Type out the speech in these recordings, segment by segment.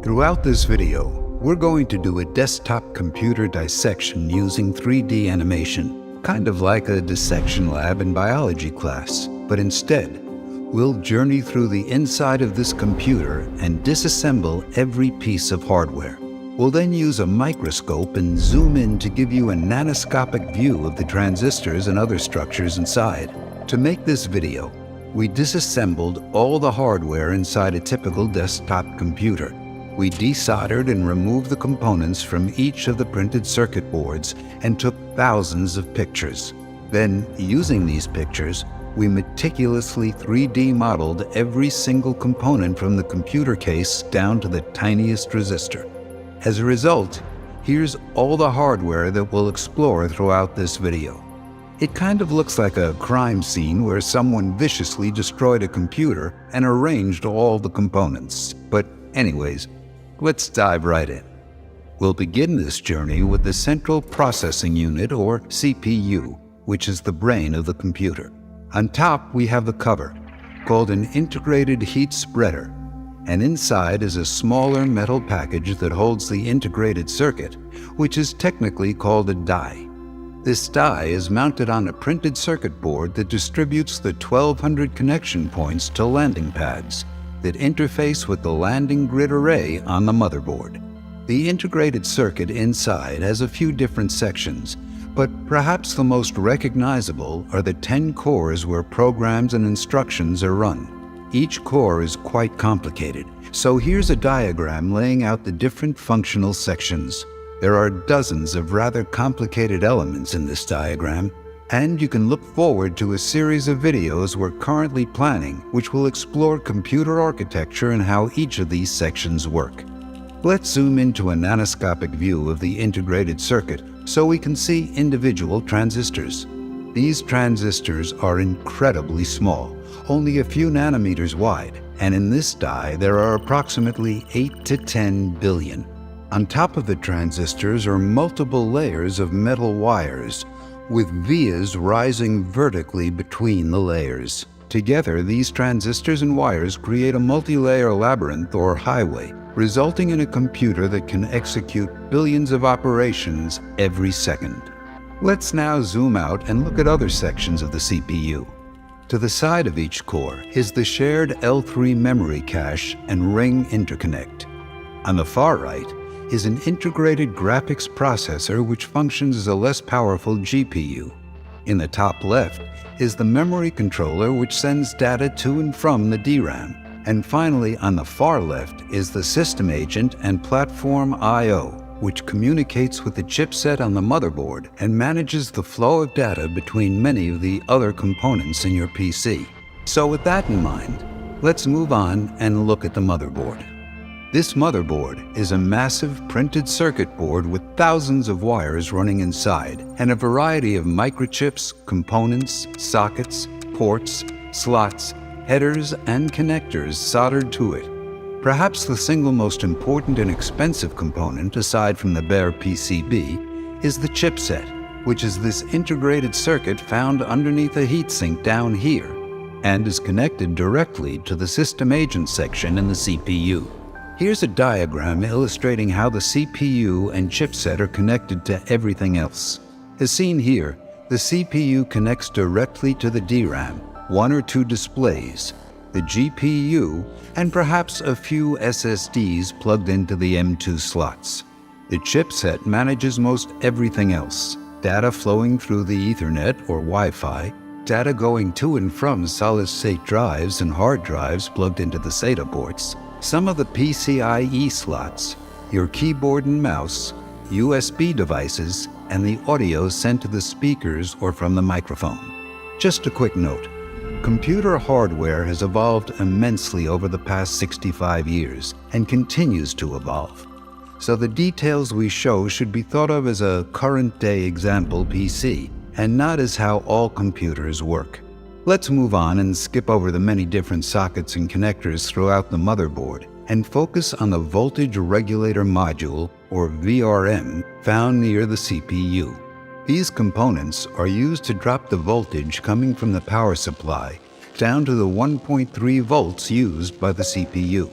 Throughout this video, we're going to do a desktop computer dissection using 3D animation, kind of like a dissection lab in biology class, but instead, we'll journey through the inside of this computer and disassemble every piece of hardware. We'll then use a microscope and zoom in to give you a nanoscopic view of the transistors and other structures inside. To make this video, we disassembled all the hardware inside a typical desktop computer. We desoldered and removed the components from each of the printed circuit boards and took thousands of pictures. Then, using these pictures, we meticulously 3D modeled every single component from the computer case down to the tiniest resistor. As a result, here's all the hardware that we'll explore throughout this video. It kind of looks like a crime scene where someone viciously destroyed a computer and arranged all the components. But anyways, let's dive right in. We'll begin this journey with the Central Processing Unit, or CPU, which is the brain of the computer. On top, we have the cover, called an integrated heat spreader, and inside is a smaller metal package that holds the integrated circuit, which is technically called a die. This die is mounted on a printed circuit board that distributes the 1200 connection points to landing pads that interface with the landing grid array on the motherboard. The integrated circuit inside has a few different sections, but perhaps the most recognizable are the 10 cores where programs and instructions are run. Each core is quite complicated, so here's a diagram laying out the different functional sections. There are dozens of rather complicated elements in this diagram, and you can look forward to a series of videos we're currently planning which will explore computer architecture and how each of these sections work. Let's zoom into a nanoscopic view of the integrated circuit so we can see individual transistors. These transistors are incredibly small, only a few nanometers wide, and in this die there are approximately 8 to 10 billion. On top of the transistors are multiple layers of metal wires, with vias rising vertically between the layers. Together, these transistors and wires create a multi-layer labyrinth or highway, resulting in a computer that can execute billions of operations every second. Let's now zoom out and look at other sections of the CPU. To the side of each core is the shared L3 memory cache and ring interconnect. On the far right is an integrated graphics processor which functions as a less powerful GPU. In the top left is the memory controller which sends data to and from the DRAM. And finally, on the far left is the system agent and platform I/O, which communicates with the chipset on the motherboard and manages the flow of data between many of the other components in your PC. So with that in mind, let's move on and look at the motherboard. This motherboard is a massive printed circuit board with thousands of wires running inside and a variety of microchips, components, sockets, ports, slots, headers, and connectors soldered to it. Perhaps the single most important and expensive component, aside from the bare PCB, is the chipset, which is this integrated circuit found underneath a heatsink down here, and is connected directly to the system agent section in the CPU. Here's a diagram illustrating how the CPU and chipset are connected to everything else. As seen here, the CPU connects directly to the DRAM, one or two displays, the GPU, and perhaps a few SSDs plugged into the M2 slots. The chipset manages most everything else: data flowing through the Ethernet or Wi-Fi, data going to and from solid-state drives and hard drives plugged into the SATA ports, some of the PCIe slots, your keyboard and mouse, USB devices, and the audio sent to the speakers or from the microphone. Just a quick note. Computer hardware has evolved immensely over the past 65 years and continues to evolve. So the details we show should be thought of as a current-day example PC and not as how all computers work. Let's move on and skip over the many different sockets and connectors throughout the motherboard and focus on the voltage regulator module, or VRM, found near the CPU. These components are used to drop the voltage coming from the power supply down to the 1.3 volts used by the CPU.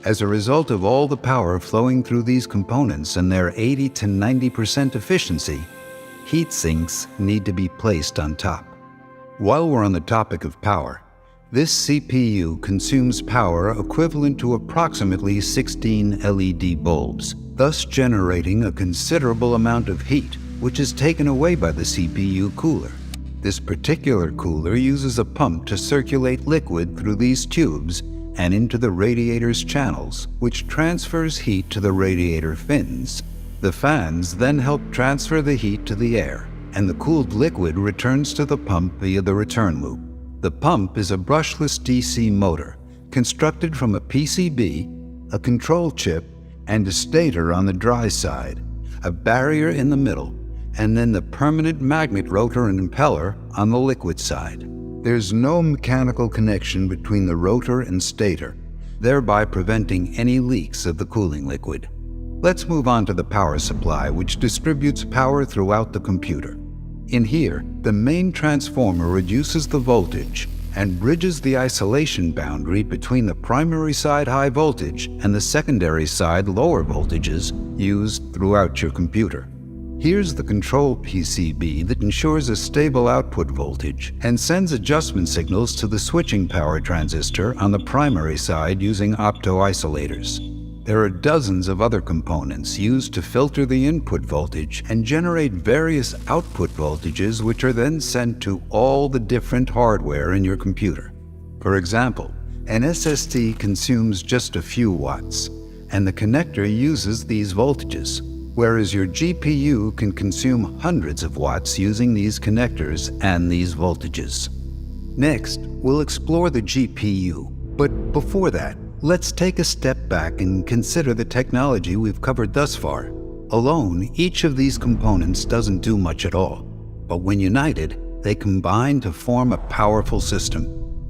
As a result of all the power flowing through these components and their 80 to 90% efficiency, heat sinks need to be placed on top. While we're on the topic of power, this CPU consumes power equivalent to approximately 16 LED bulbs, thus generating a considerable amount of heat, which is taken away by the CPU cooler. This particular cooler uses a pump to circulate liquid through these tubes and into the radiator's channels, which transfers heat to the radiator fins. The fans then help transfer the heat to the air, and the cooled liquid returns to the pump via the return loop. The pump is a brushless DC motor constructed from a PCB, a control chip, and a stator on the dry side, a barrier in the middle, and then the permanent magnet rotor and impeller on the liquid side. There's no mechanical connection between the rotor and stator, thereby preventing any leaks of the cooling liquid. Let's move on to the power supply, which distributes power throughout the computer. In here, the main transformer reduces the voltage and bridges the isolation boundary between the primary side high voltage and the secondary side lower voltages used throughout your computer. Here's the control PCB that ensures a stable output voltage and sends adjustment signals to the switching power transistor on the primary side using opto-isolators. There are dozens of other components used to filter the input voltage and generate various output voltages, which are then sent to all the different hardware in your computer. For example, an SSD consumes just a few watts, and the connector uses these voltages, whereas your GPU can consume hundreds of watts using these connectors and these voltages. Next, we'll explore the GPU, but before that, let's take a step back and consider the technology we've covered thus far. Alone, each of these components doesn't do much at all, but when united, they combine to form a powerful system.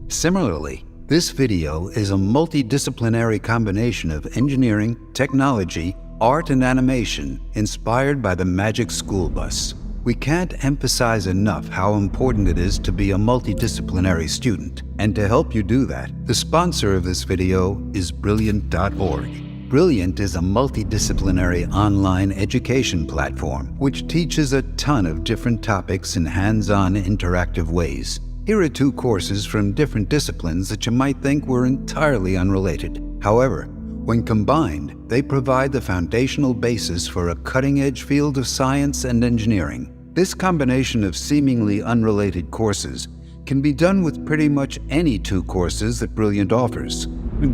Similarly, this video is a multidisciplinary combination of engineering, technology, art, and animation inspired by the Magic School Bus. We can't emphasize enough how important it is to be a multidisciplinary student. And to help you do that, the sponsor of this video is Brilliant.org. Brilliant is a multidisciplinary online education platform which teaches a ton of different topics in hands-on interactive ways. Here are 2 courses from different disciplines that you might think were entirely unrelated. However, when combined, they provide the foundational basis for a cutting-edge field of science and engineering. This combination of seemingly unrelated courses can be done with pretty much any 2 courses that Brilliant offers.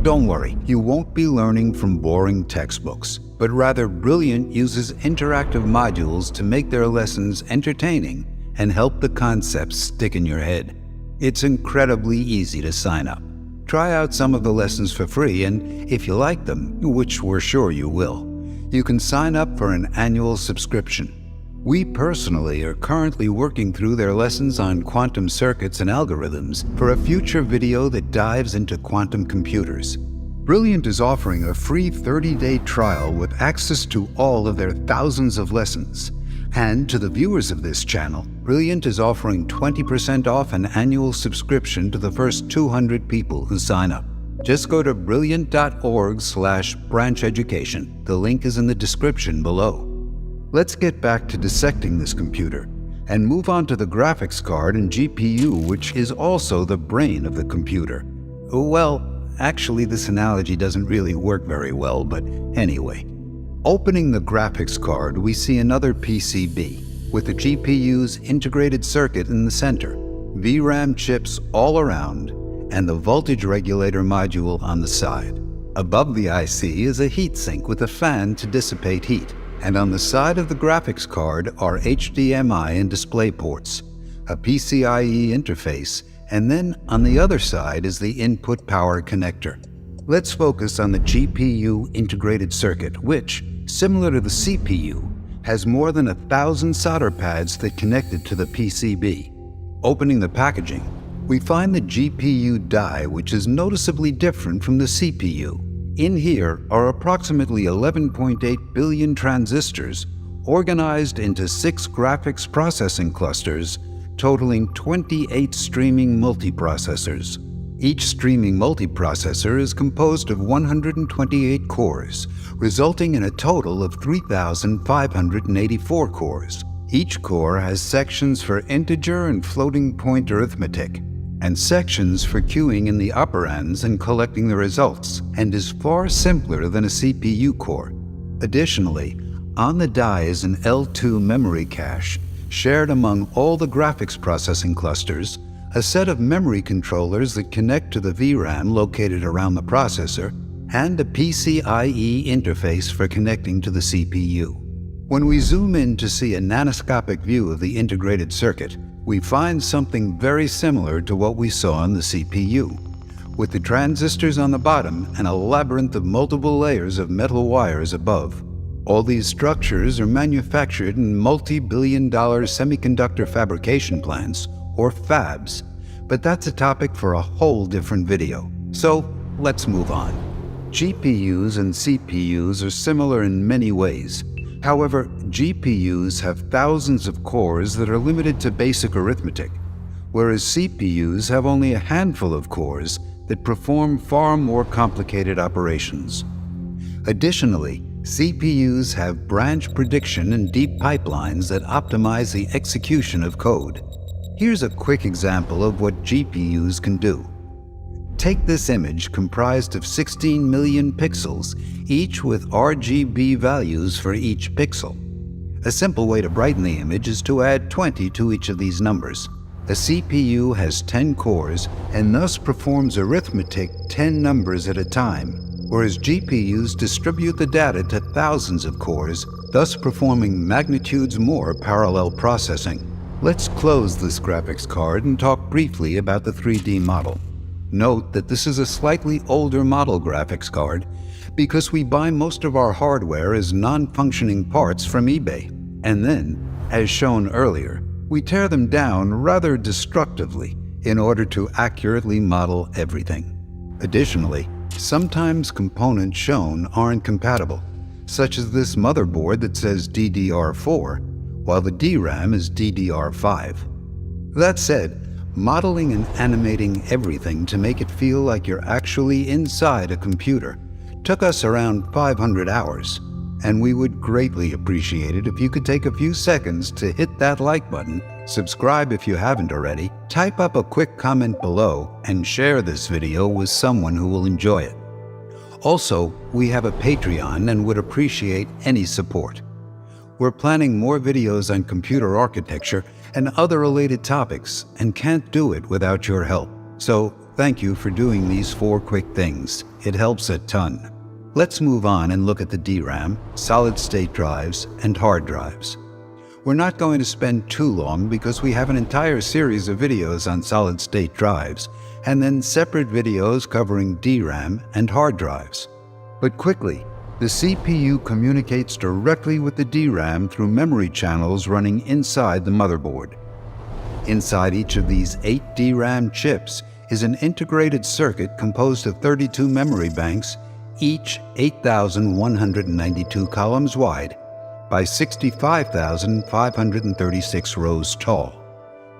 Don't worry, you won't be learning from boring textbooks, but rather Brilliant uses interactive modules to make their lessons entertaining and help the concepts stick in your head. It's incredibly easy to sign up. Try out some of the lessons for free, and if you like them, which we're sure you will, you can sign up for an annual subscription. We personally are currently working through their lessons on quantum circuits and algorithms for a future video that dives into quantum computers. Brilliant is offering a free 30-day trial with access to all of their thousands of lessons. And to the viewers of this channel, Brilliant is offering 20% off an annual subscription to the first 200 people who sign up. Just go to brilliant.org/brancheducation. The link is in the description below. Let's get back to dissecting this computer and move on to the graphics card and GPU, which is also the brain of the computer. Well, actually this analogy doesn't really work very well, but anyway. Opening the graphics card, we see another PCB with the GPU's integrated circuit in the center, VRAM chips all around, and the voltage regulator module on the side. Above the IC is a heatsink with a fan to dissipate heat, and on the side of the graphics card are HDMI and display ports, a PCIe interface, and then on the other side is the input power connector. Let's focus on the GPU integrated circuit, which, similar to the CPU, has more than 1,000 solder pads that connected to the PCB. Opening the packaging, we find the GPU die, which is noticeably different from the CPU. In here are approximately 11.8 billion transistors organized into 6 graphics processing clusters, totaling 28 streaming multiprocessors. Each streaming multiprocessor is composed of 128 cores, resulting in a total of 3,584 cores. Each core has sections for integer and floating point arithmetic, and sections for queuing in the operands and collecting the results, and is far simpler than a CPU core. Additionally, on the die is an L2 memory cache, shared among all the graphics processing clusters, a set of memory controllers that connect to the VRAM located around the processor, and a PCIe interface for connecting to the CPU. When we zoom in to see a nanoscopic view of the integrated circuit, we find something very similar to what we saw in the CPU, with the transistors on the bottom and a labyrinth of multiple layers of metal wires above. All these structures are manufactured in multi-billion-dollar semiconductor fabrication plants, or fabs, but that's a topic for a whole different video. So let's move on. GPUs and CPUs are similar in many ways. However, GPUs have thousands of cores that are limited to basic arithmetic, whereas CPUs have only a handful of cores that perform far more complicated operations. Additionally, CPUs have branch prediction and deep pipelines that optimize the execution of code. Here's a quick example of what GPUs can do. Take this image comprised of 16 million pixels, each with RGB values for each pixel. A simple way to brighten the image is to add 20 to each of these numbers. A CPU has 10 cores and thus performs arithmetic 10 numbers at a time, whereas GPUs distribute the data to thousands of cores, thus performing magnitudes more parallel processing. Let's close this graphics card and talk briefly about the 3D model. Note that this is a slightly older model graphics card because we buy most of our hardware as non-functioning parts from eBay, and then, as shown earlier, we tear them down rather destructively in order to accurately model everything. Additionally, sometimes components shown aren't compatible, such as this motherboard that says DDR4, while the DRAM is DDR5. That said, modeling and animating everything to make it feel like you're actually inside a computer took us around 500 hours, and we would greatly appreciate it if you could take a few seconds to hit that like button, subscribe if you haven't already, type up a quick comment below, and share this video with someone who will enjoy it. Also, we have a Patreon and would appreciate any support. We're planning more videos on computer architecture and other related topics and can't do it without your help. So thank you for doing these 4 quick things. It helps a ton. Let's move on and look at the DRAM, solid-state drives, and hard drives. We're not going to spend too long because we have an entire series of videos on solid-state drives and then separate videos covering DRAM and hard drives. But quickly, the CPU communicates directly with the DRAM through memory channels running inside the motherboard. Inside each of these 8 DRAM chips is an integrated circuit composed of 32 memory banks, each 8,192 columns wide by 65,536 rows tall.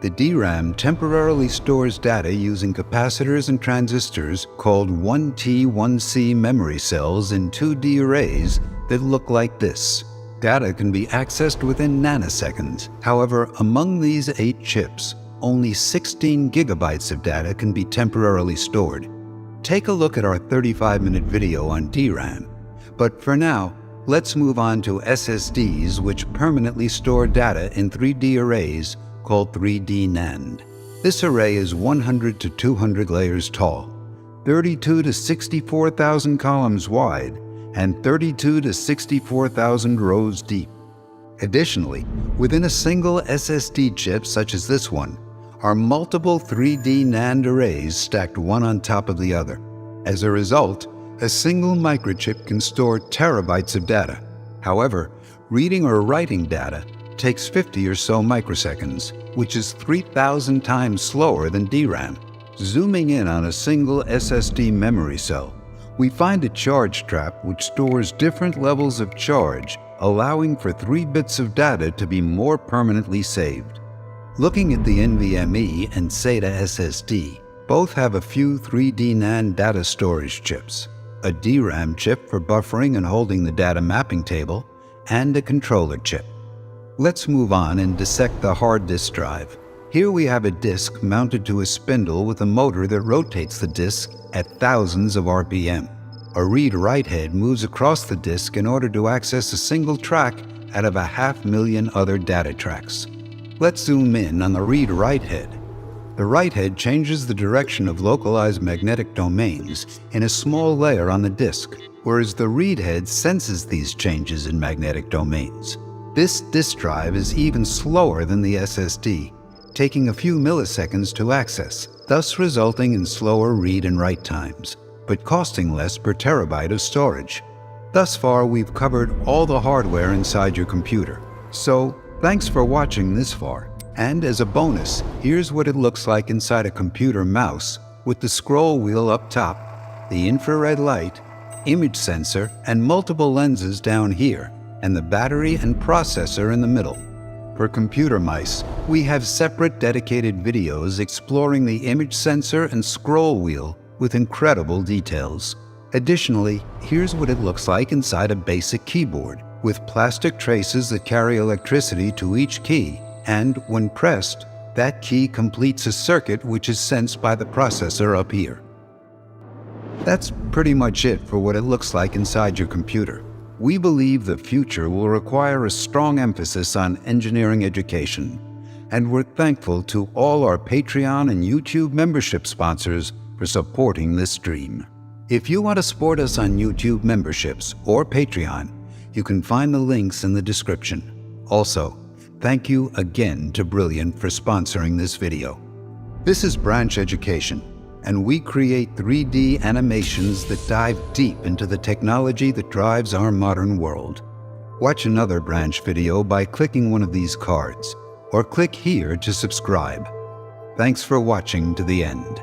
The DRAM temporarily stores data using capacitors and transistors called 1T 1C memory cells in 2D arrays that look like this. Data can be accessed within nanoseconds. However, among these 8 chips, only 16 gigabytes of data can be temporarily stored. Take a look at our 35-minute video on DRAM. But for now, let's move on to SSDs, which permanently store data in 3D arrays called 3D NAND. This array is 100 to 200 layers tall, 32 to 64,000 columns wide, and 32 to 64,000 rows deep. Additionally, within a single SSD chip such as this one, are multiple 3D NAND arrays stacked one on top of the other. As a result, a single microchip can store terabytes of data. However, reading or writing data takes 50 or so microseconds, which is 3,000 times slower than DRAM. Zooming in on a single SSD memory cell, we find a charge trap which stores different levels of charge, allowing for 3 bits of data to be more permanently saved. Looking at the NVMe and SATA SSD, Both have a few 3D NAND data storage chips, a DRAM chip for buffering and holding the data mapping table, and a controller chip. Let's move on and dissect the hard disk drive. Here we have a disk mounted to a spindle with a motor that rotates the disk at thousands of RPM. A read-write head moves across the disk in order to access a single track out of 500,000 other data tracks. Let's zoom in on the read-write head. The write head changes the direction of localized magnetic domains in a small layer on the disk, whereas the read head senses these changes in magnetic domains. This disk drive is even slower than the SSD, taking a few milliseconds to access, thus resulting in slower read and write times, but costing less per terabyte of storage. Thus far, we've covered all the hardware inside your computer. So, thanks for watching this far. And as a bonus, here's what it looks like inside a computer mouse with the scroll wheel up top, the infrared light, image sensor, and multiple lenses down here, and the battery and processor in the middle. For computer mice, we have separate dedicated videos exploring the image sensor and scroll wheel with incredible details. Additionally, here's what it looks like inside a basic keyboard, with plastic traces that carry electricity to each key, and when pressed, that key completes a circuit which is sensed by the processor up here. That's pretty much it for what it looks like inside your computer. We believe the future will require a strong emphasis on engineering education, and we're thankful to all our Patreon and YouTube membership sponsors for supporting this dream. If you want to support us on YouTube memberships or Patreon, you can find the links in the description. Also, thank you again to Brilliant for sponsoring this video. This is Branch Education, and we create 3D animations that dive deep into the technology that drives our modern world. Watch another Branch video by clicking one of these cards, or click here to subscribe. Thanks for watching to the end.